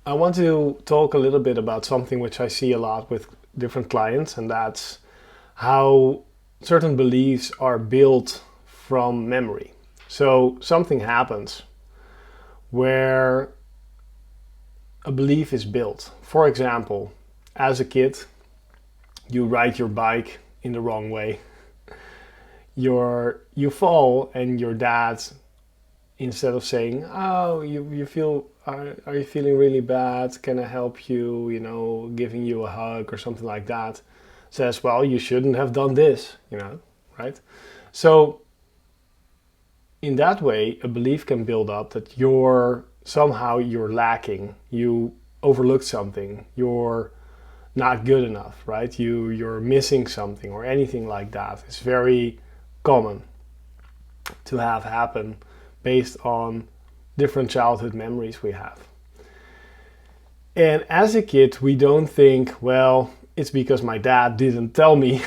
I want to talk a little bit about something which I see a lot with different clients, and that's how certain beliefs are built from memory. So something happens where a belief is built. For example, as a kid, you ride your bike in the wrong way. You fall, and your dad, instead of saying, "Oh, you feel are you feeling really bad? Can I help you?" Giving you a hug or something like that, says, "Well, you shouldn't have done this." Right? So in that way, a belief can build up that you're lacking, you overlooked something, you're not good enough, right? You're missing something or anything like that. It's very common to have happen based on different childhood memories we have. And as a kid, we don't think, well, it's because my dad didn't tell me.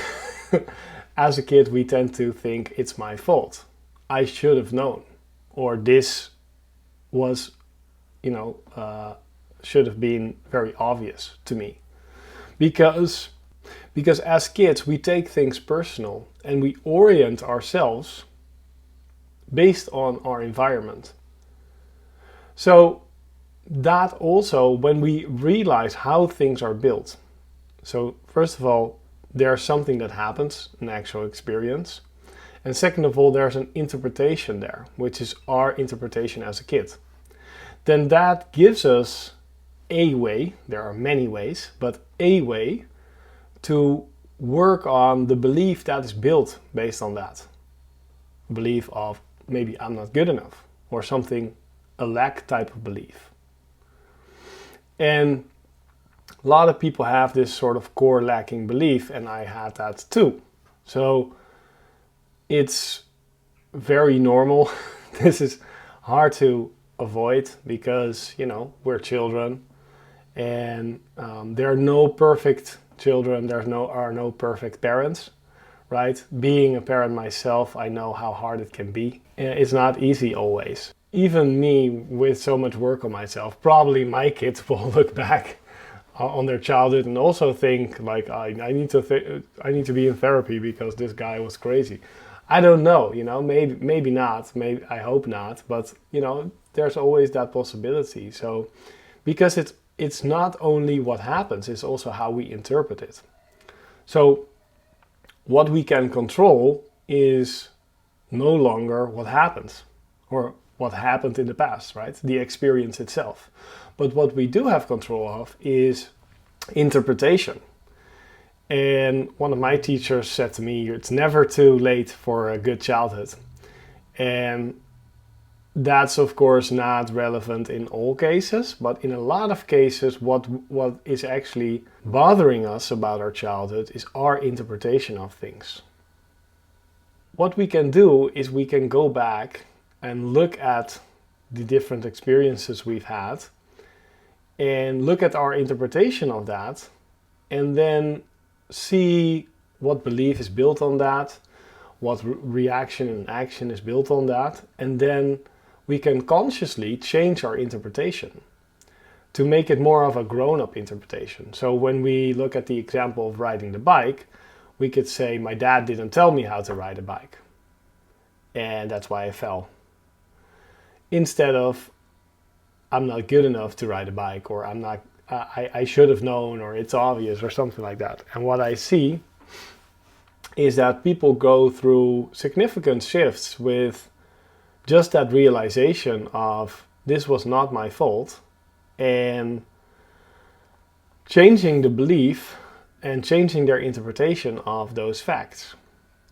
As a kid, we tend to think it's my fault. I should have known, or this was, should have been very obvious to me. Because as kids, we take things personal and we orient ourselves based on our environment. So that also, when we realize how things are built. So first of all, there's something that happens, an actual experience. And second of all, there's an interpretation there, which is our interpretation as a kid. Then that gives us a way, there are many ways, but a way to work on the belief that is built based on that. Belief of maybe I'm not good enough, or something, a lack type of belief. And a lot of people have this sort of core lacking belief, and I had that too. So it's very normal. This is hard to avoid because, we're children, and there are no perfect children. There are no perfect parents, right? Being a parent myself, I know how hard it can be. It's not easy always. Even me, with so much work on myself, probably my kids will look back on their childhood and also think like, I need to be in therapy because this guy was crazy. I don't know, maybe not, maybe I hope not, but there's always that possibility. So because it's not only what happens, it's also how we interpret it. So what we can control is no longer what happens or what happened in the past, right? The experience itself. But what we do have control of is interpretation. And one of my teachers said to me, it's never too late for a good childhood. And that's of course not relevant in all cases, but in a lot of cases, what is actually bothering us about our childhood is our interpretation of things. What we can do is we can go back and look at the different experiences we've had and look at our interpretation of that, and then see what belief is built on that, what reaction and action is built on that, and then we can consciously change our interpretation to make it more of a grown-up interpretation. So when we look at the example of riding the bike, we could say, my dad didn't tell me how to ride a bike, and that's why I fell. Instead of, I'm not good enough to ride a bike, or I should have known, or it's obvious, or something like that. And what I see is that people go through significant shifts with just that realization of this was not my fault, and changing the belief and changing their interpretation of those facts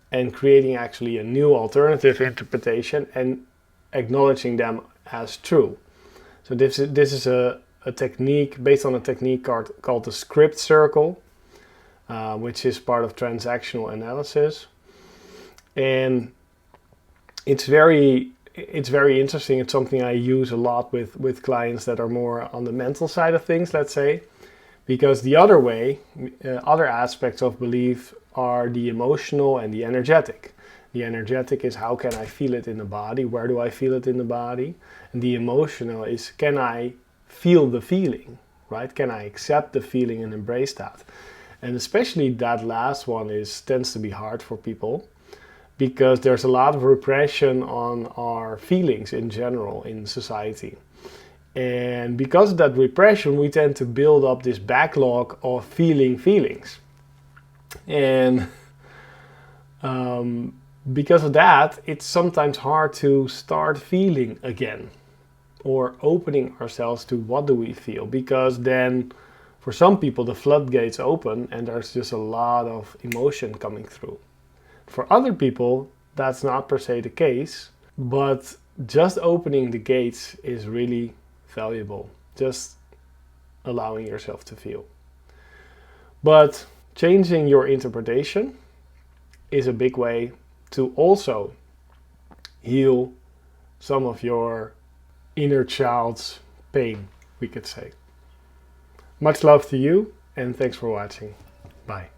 and creating actually a new alternative interpretation and acknowledging them as true. So this is a technique based on a technique called the script circle, which is part of transactional analysis, and it's very interesting. It's something I use a lot with clients that are more on the mental side of things, let's say, because the other way, other aspects of belief are the emotional and the energetic. The energetic is how can I feel it in the body, where do I feel it in the body, and the emotional is can I feel the feeling, right? Can I accept the feeling and embrace that? And especially that last one tends to be hard for people, because there's a lot of repression on our feelings in general in society. And because of that repression, we tend to build up this backlog of feeling feelings. And because of that, it's sometimes hard to start feeling again, or opening ourselves to what do we feel, because then for some people the floodgates open and there's just a lot of emotion coming through. For other people that's not per se the case, but just opening the gates is really valuable, just allowing yourself to feel. But changing your interpretation is a big way to also heal some of your inner child's pain, we could say. Much love to you, and thanks for watching. Bye.